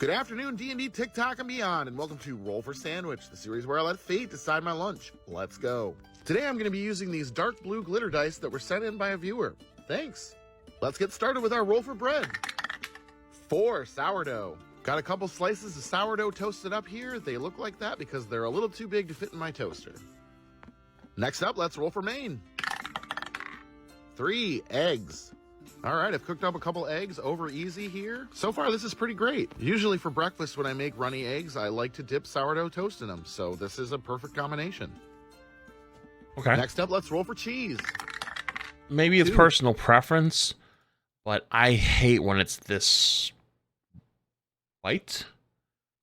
Good afternoon, D&D, TikTok, and beyond, and welcome to Roll for Sandwich, the series where I let fate decide my lunch. Let's go. Today I'm going to be using these dark blue glitter dice that were sent in by a viewer. Thanks. Let's get started with our roll for bread. 4 sourdough. Got a couple slices of sourdough toasted up here. They look like that because they're a little too big to fit in my toaster. Next up, let's roll for main. 3 eggs. All right, I've cooked up a couple eggs over easy here. So far, this is pretty great. Usually for breakfast, when I make runny eggs, I like to dip sourdough toast in them. So this is a perfect combination. Okay. Next up, let's roll for cheese. Maybe it's 2. personal preference, but I hate when it's this white.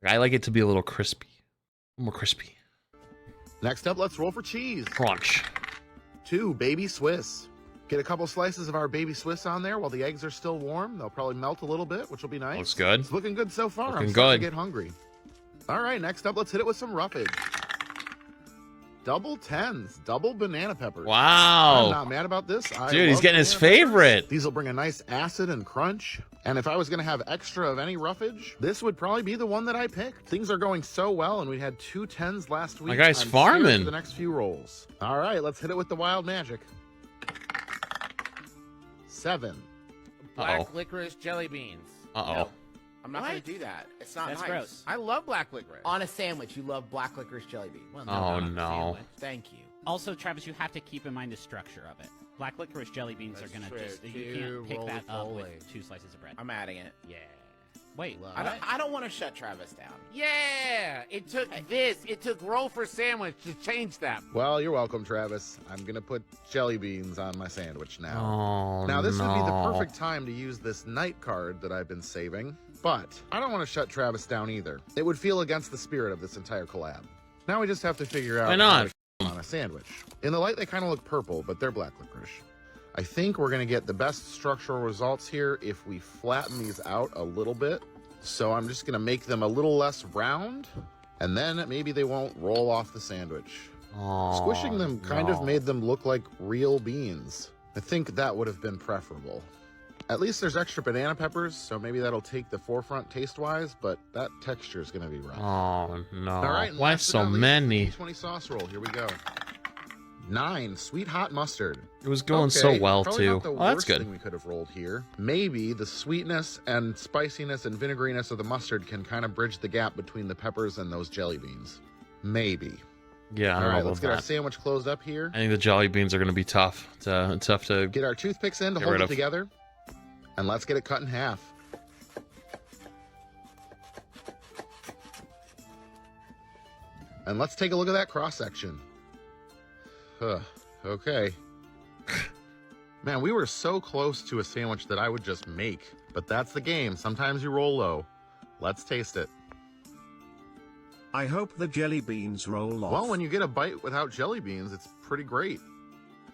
I like it to be a little crispy. More crispy. Next up, let's roll for cheese. Crunch. 2 baby Swiss. Get a couple slices of our baby Swiss on there while the eggs are still warm. They'll probably melt a little bit, which will be nice. Looks good. It's looking good so far. Looking I'm starting good. to get hungry. All right, next up, let's hit it with some roughage. Double 10s, double banana peppers. I'm Wow. not mad about this. Dude, he's love getting his banana peppers. favorite. These will bring a nice acid and crunch. And if I was going to have extra of any roughage, this would probably be the one that I picked. Things are going so well, and we had 2 10s last week. My guy's I'm farming. scared for the next few rolls. All right, let's hit it with the wild magic. 7. Black licorice jelly beans. Uh-oh. No, I'm not going to do that. It's not That's nice. gross. I love black licorice. On a sandwich, you love black licorice jelly bean. Well, Oh, not on a no. sandwich. Thank you. Also, Travis, you have to keep in mind the structure of it. Black licorice jelly beans That's are gonna true. just you 2 can't pick that up roly-poly. with 2 slices of bread. I'm adding it. Yeah. Wait, I don't want to shut Travis down. Yeah, it took it took roll for sandwich to change that. Well, you're welcome, Travis. I'm going to put jelly beans on my sandwich now. Oh, Now, this would be the no. perfect time to use this night card that I've been saving, but I don't want to shut Travis down either. It would feel against the spirit of this entire collab. Now we just have to figure out Why not? how to put on a sandwich. In the light, they kind of look purple, but they're black licorice. I think we're going to get the best structural results here if we flatten these out a little bit. So I'm just going to make them a little less round, and then maybe they won't roll off the sandwich. Oh, Squishing them kind no. of made them look like real beans. I think that would have been preferable. At least there's extra banana peppers, so maybe that'll take the forefront taste-wise, but that texture is going to be rough. Oh, no. All right, and Why last but so not least, many? 20 sauce roll. Here we go. 9 sweet hot mustard. It was going so Okay, well, probably too. Not the Oh, that's worst good. thing we could have rolled here. Maybe the sweetness and spiciness and vinegariness of the mustard can kind of bridge the gap between the peppers and those jelly beans. Maybe. Yeah, I All don't right, know let's about get our that. sandwich closed up here. I think the jelly beans are going to be tough. Tough to... Get our toothpicks in to Get hold rid it of. together. And let's get it cut in half. And let's take a look at that cross-section. Okay. Man, we were so close to a sandwich that I would just make. But that's the game. Sometimes you roll low. Let's taste it. I hope the jelly beans roll off. Well, when you get a bite without jelly beans, it's pretty great.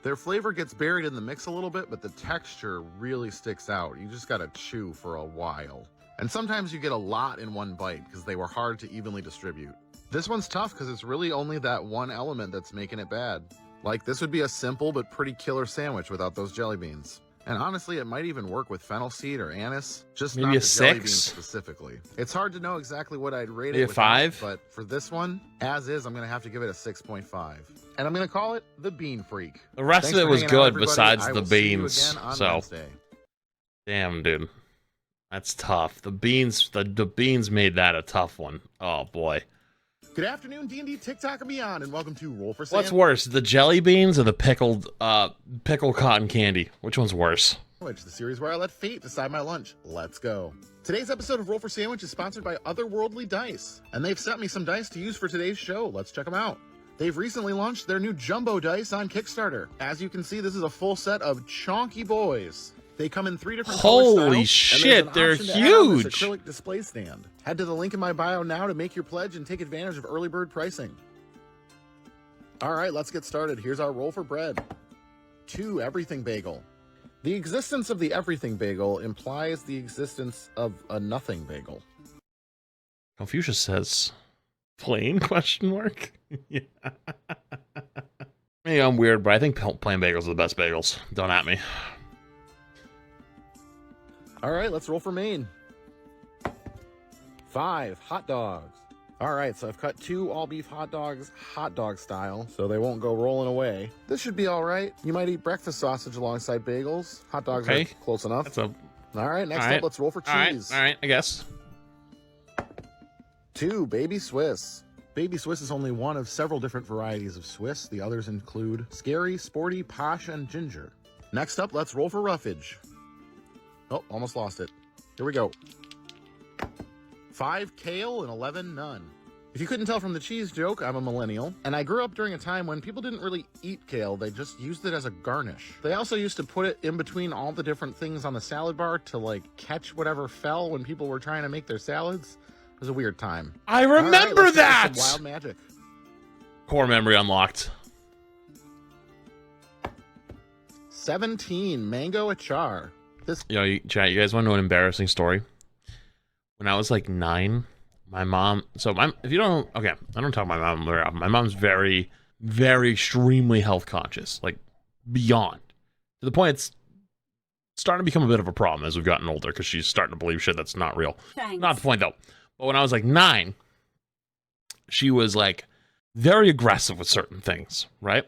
Their flavor gets buried in the mix a little bit, but the texture really sticks out. You just gotta chew for a while. And sometimes you get a lot in one bite because they were hard to evenly distribute. This one's tough because it's really only that one element that's making it bad. Like, this would be a simple but pretty killer sandwich without those jelly beans. And honestly, it might even work with fennel seed or anise, just Maybe not a the jelly 6? beans specifically. It's hard to know exactly what I'd rate Maybe it a without, 5? but for this one, as is, I'm gonna have to give it a 6.5. And I'm gonna call it the Bean Freak. The rest Thanks of it for was hanging out, good everybody. besides I the will see you beans. again on So, Wednesday. damn, dude. That's tough. The beans made that a tough one. Oh, boy. Good afternoon, D&D, TikTok, and beyond, and welcome to Roll for What's Sandwich, worse, the jelly beans or the pickled cotton candy? Which one's worse? the series where I let fate decide my lunch. Let's go. Today's episode of Roll for Sandwich is sponsored by Otherworldly Dice, and they've sent me some dice to use for today's show. Let's check them out. They've recently launched their new jumbo dice on Kickstarter. As you can see, this is a full set of chonky boys. They come in 3 different color styles, Holy and shit, there's an they're option to add on this huge. acrylic display stand. Head to the link in my bio now to make your pledge and take advantage of early bird pricing. All right, let's get started. Here's our roll for bread. 2 everything bagel. The existence of the everything bagel implies the existence of a nothing bagel. Confucius says, plain question mark? Yeah. Maybe I'm weird, but I think plain bagels are the best bagels. Don't at me. All right, let's roll for main. 5 hot dogs. All right, so I've cut 2 all-beef hot dogs, hot dog style, so they won't go rolling away. This should be all right. You might eat breakfast sausage alongside bagels. Hot dogs are close enough. That's a... All right, next up, let's roll for cheese. All right, I guess. 2 baby Swiss. Baby Swiss is only one of several different varieties of Swiss. The others include scary, sporty, posh, and ginger. Next up, let's roll for roughage. Oh, almost lost it. Here we go. 5 kale and 11 none. If you couldn't tell from the cheese joke, I'm a millennial, and I grew up during a time when people didn't really eat kale, they just used it as a garnish. They also used to put it in between all the different things on the salad bar to like catch whatever fell when people were trying to make their salads. It was a weird time. I remember that! Some wild magic. Core memory unlocked. 17 mango achar. Chat, you guys want to know an embarrassing story? When I was like 9, my mom, if you don't, okay, I don't talk to my mom very often. My mom's very, very extremely health conscious, like beyond, to the point it's starting to become a bit of a problem as we've gotten older because she's starting to believe shit that's not real. Thanks. Not the point though. But when I was like 9, she was like very aggressive with certain things, right?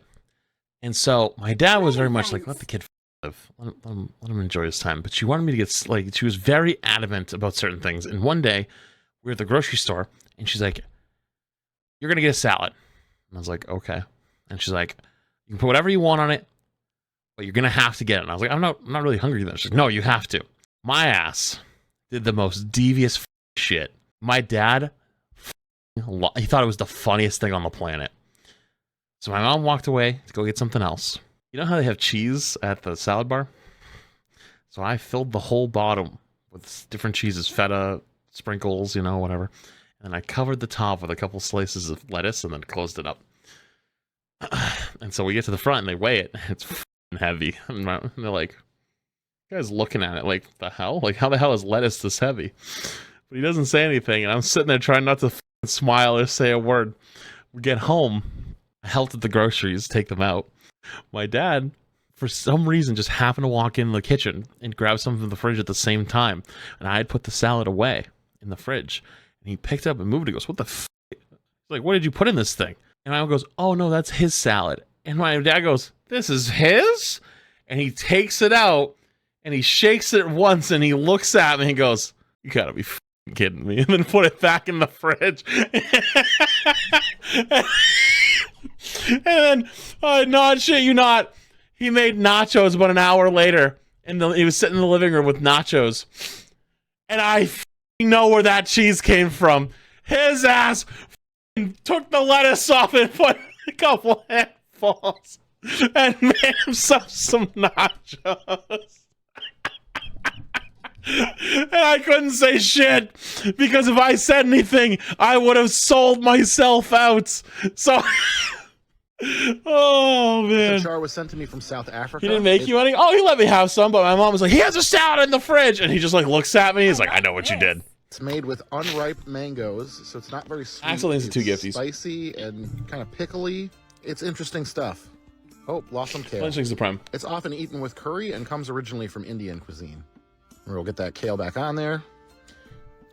And so my dad was very much like, let the kid live. Let him enjoy his time. But she wanted me to get, like, she was very adamant about certain things. And one day, we were at the grocery store, and she's like, you're going to get a salad. And I was like, okay. And she's like, you can put whatever you want on it, but you're going to have to get it. And I was like, I'm not really hungry then. She's like, no, you have to. My ass did the most devious shit. My dad, he thought it was the funniest thing on the planet. So my mom walked away to go get something else. You know how they have cheese at the salad bar? So I filled the whole bottom with different cheeses, feta, sprinkles, you know, whatever. And I covered the top with a couple slices of lettuce and then closed it up. And so we get to the front and they weigh it. It's heavy. And they're like, you guys looking at it like, the hell? Like, how the hell is lettuce this heavy? But he doesn't say anything. And I'm sitting there trying not to smile or say a word. We get home. I helped at the groceries, take them out. My dad, for some reason, just happened to walk in the kitchen and grab something from the fridge at the same time. And I had put the salad away in the fridge. And he picked up and moved it. He goes, what the f***? He's like, what did you put in this thing? And I goes, oh, no, that's his salad. And my dad goes, this is his? And he takes it out and he shakes it once and he looks at me and goes, you gotta be f***ing kidding me. And then put it back in the fridge. And then, not shit you not, he made nachos about an hour later. And he was sitting in the living room with nachos. And I know where that cheese came from. His ass took the lettuce off and put a couple handfuls and made himself some nachos. And I couldn't say shit because if I said anything, I would have sold myself out. So, oh man. The char was sent to me from South Africa. He didn't make you any? Oh, he let me have some, but my mom was like, he has a salad in the fridge. And he just like looks at me. He's like, I know what you did. It's made with unripe mangoes, so it's not very sweet. Axel needs two gifties. Spicy and kind of pickly. It's interesting stuff. Oh, lost some kale. Punching's the prime. It's often eaten with curry and comes originally from Indian cuisine. We'll get that kale back on there.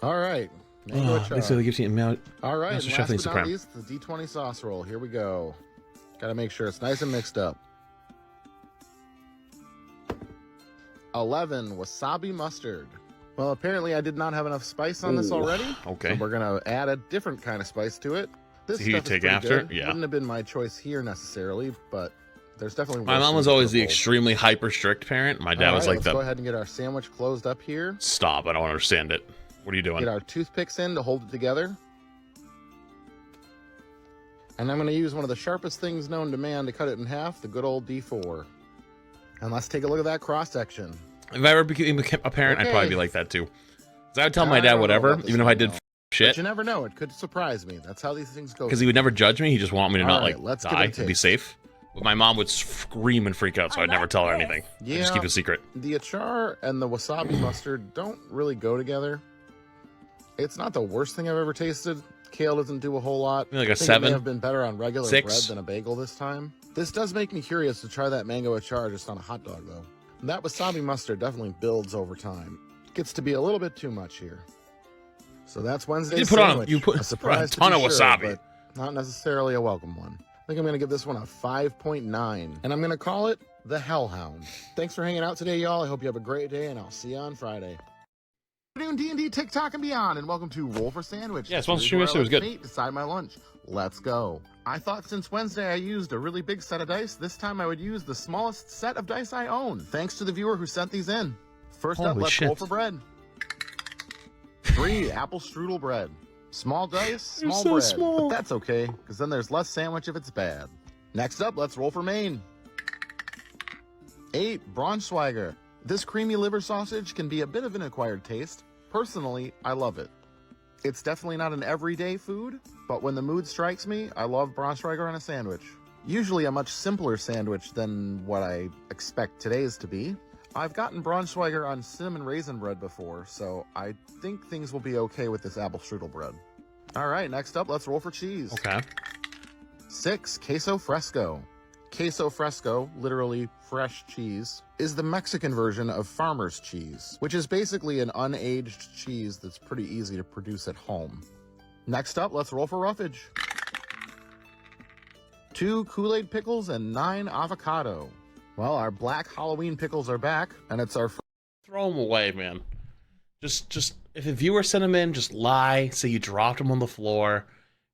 All right. Mango achar. Thanks for the gift. All right. Master And Chef last but not Supreme. least, the D20 sauce roll. Here we go. Got to make sure it's nice and mixed up. 11 wasabi mustard. Well, apparently I did not have enough spice on this already. Okay. So we're going to add a different kind of spice to it. This So you stuff is take pretty after? good. Yeah. Wouldn't have been my choice here necessarily, but there's definitely My worse mom was things always to the hold. extremely hyper strict parent. My dad All was right, like let's go ahead and get our sandwich closed up here. Stop, I don't understand it. What are you doing? Get our toothpicks in to hold it together. And I'm going to use one of the sharpest things known to man to cut it in half, the good old D4. And let's take a look at that cross section. If I ever became a parent, I'd probably be like that too. Because I would tell my dad whatever, even if I did shit. But you never know. It could surprise me. That's how these things go. Because he would never judge me. He just want me to All not right, like let's give die it a and be taste. safe. But my mom would scream and freak out, so I'd never tell her anything. I'd just keep it a secret. The achar and the wasabi mustard don't really go together. It's not the worst thing I've ever tasted. Kale doesn't do a whole lot. Maybe like a I think 7? It may have been better on regular 6? bread than a bagel this time. This does make me curious to try that mango achar just on a hot dog, though. That wasabi mustard definitely builds over time. Gets to be a little bit too much here. So that's Wednesday's You put on- sandwich. you put- a surprise put on a ton to be of sure, wasabi. but not necessarily a welcome one. I think I'm going to give this one a 5.9, and I'm going to call it the Hellhound. Thanks for hanging out today, y'all. I hope you have a great day, and I'll see you on Friday. Good afternoon, D&D, TikTok, and beyond, and welcome to Roll for Sandwich. Yeah, the sponsorship series yesterday was where I good. let fate decide my lunch. Let's go. I thought since Wednesday I used a really big set of dice, this time I would use the smallest set of dice I own. Thanks to the viewer who sent these in. First up, Holy let's shit. roll for bread. 3 apple strudel bread. Small dice, They're small so bread. small. But that's okay, because then there's less sandwich if it's bad. Next up, let's roll for Maine. 8 Braunschweiger. This creamy liver sausage can be a bit of an acquired taste. Personally, I love it. It's definitely not an everyday food, but when the mood strikes me, I love Braunschweiger on a sandwich. Usually a much simpler sandwich than what I expect today's to be. I've gotten Braunschweiger on cinnamon raisin bread before, so I think things will be okay with this apple strudel bread. All right, next up, let's roll for cheese. Okay. 6 queso fresco. Queso fresco, literally fresh cheese, is the Mexican version of farmer's cheese, which is basically an unaged cheese that's pretty easy to produce at home. Next up, let's roll for roughage. 2 Kool-Aid pickles and 9 avocado. Well, our black Halloween pickles are back, and it's our Throw them away, man. Just if a viewer sent them in, just lie. Say you dropped them on the floor.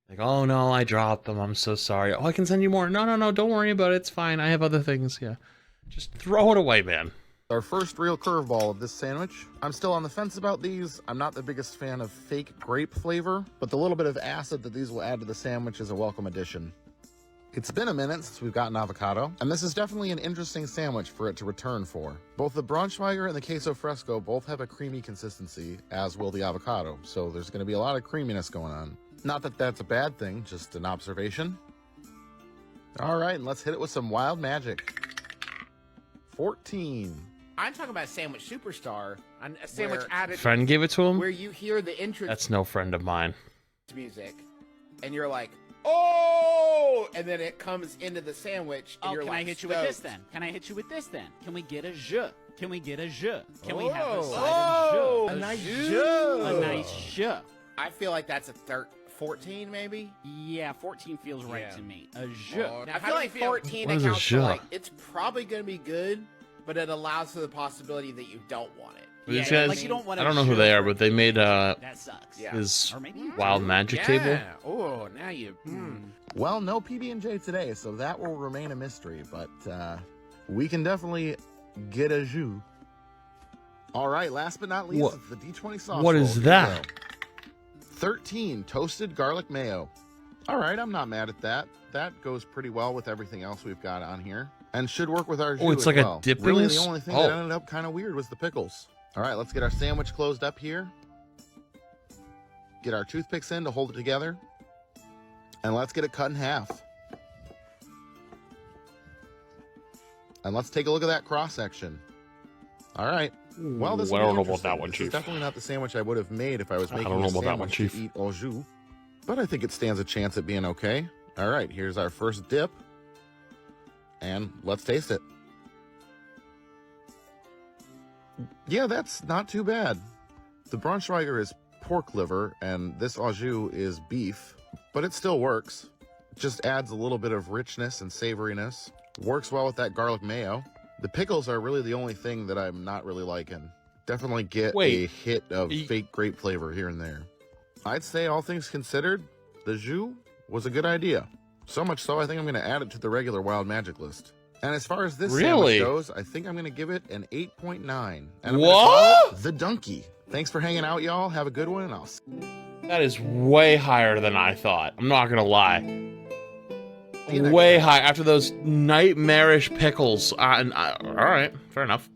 Like, oh no, I dropped them. I'm so sorry. Oh, I can send you more. No, don't worry about it. It's fine. I have other things. Yeah. Just throw it away, man. Our first real curveball of this sandwich. I'm still on the fence about these. I'm not the biggest fan of fake grape flavor, but the little bit of acid that these will add to the sandwich is a welcome addition. It's been a minute since we've gotten avocado, and this is definitely an interesting sandwich for it to return for. Both the Braunschweiger and the queso fresco both have a creamy consistency, as will the avocado, so there's going to be a lot of creaminess going on. Not that that's a bad thing, just an observation. All right, and let's hit it with some wild magic. 14. I'm talking about Sandwich Superstar, a sandwich added Friend gave it to him? where you hear the entrance That's no friend of mine. music, and you're like, oh, and then it comes into the sandwich, and Oh, you're can like, I hit you with this stoked. then? Can I hit you with this then? Can we get a jeu? Can we get a jeu? Can we have a Oh. side Oh, of a jeu? nice jeu. jeu. A nice jeu. I feel like that's a 14 maybe. Yeah, 14 feels right Yeah. to me. A jeu. Now, I feel like 14 What is a accounts for jeu? like it's probably going to be good, but it allows for the possibility that you don't want it. These Yeah, guys, like you don't want I a don't know who jeu they are, for but they made that sucks. Yeah. his Or maybe wild magic table. Oh, now you. Well, no PB&J today, so that will remain a mystery, but we can definitely get a jus. All right, last but not least, What- it's the D20 sauce. what roll. is Here we that? go. 13 toasted garlic mayo. All right, I'm not mad at that. That goes pretty well with everything else we've got on here, and should work with our jus it's as like a well. dipping Really, the s- only thing oh. that ended up kind of weird was the pickles. All right, let's get our sandwich closed up here. Get our toothpicks in to hold it together, and let's get it cut in half. And let's take a look at that cross section. All right. Well, this Ooh, I will be don't know about interesting. that one, This Chief. is definitely not the sandwich I would have made if I was I making don't know a about that one, sandwich Chief. to eat au jus. But I think it stands a chance at being okay. All right, here's our first dip. And let's taste it. Yeah, that's not too bad. The Braunschweiger is pork liver, and this au jus is beef, but it still works. It just adds a little bit of richness and savoriness. Works well with that garlic mayo. The pickles are really the only thing that I'm not really liking. Definitely get a Wait, hit of y- fake grape flavor here and there. I'd say all things considered, the jus was a good idea. So much so, I think I'm going to add it to the regular Wild Magic list. And as far as this Really? sandwich goes, I think I'm going to give it an 8.9. And I'm gonna What? call it the Dunkey. Thanks for hanging out, y'all. Have a good one, and I'll see That is way higher than I thought. I'm not gonna lie. you next Way time. high after those nightmarish pickles. All right, fair enough.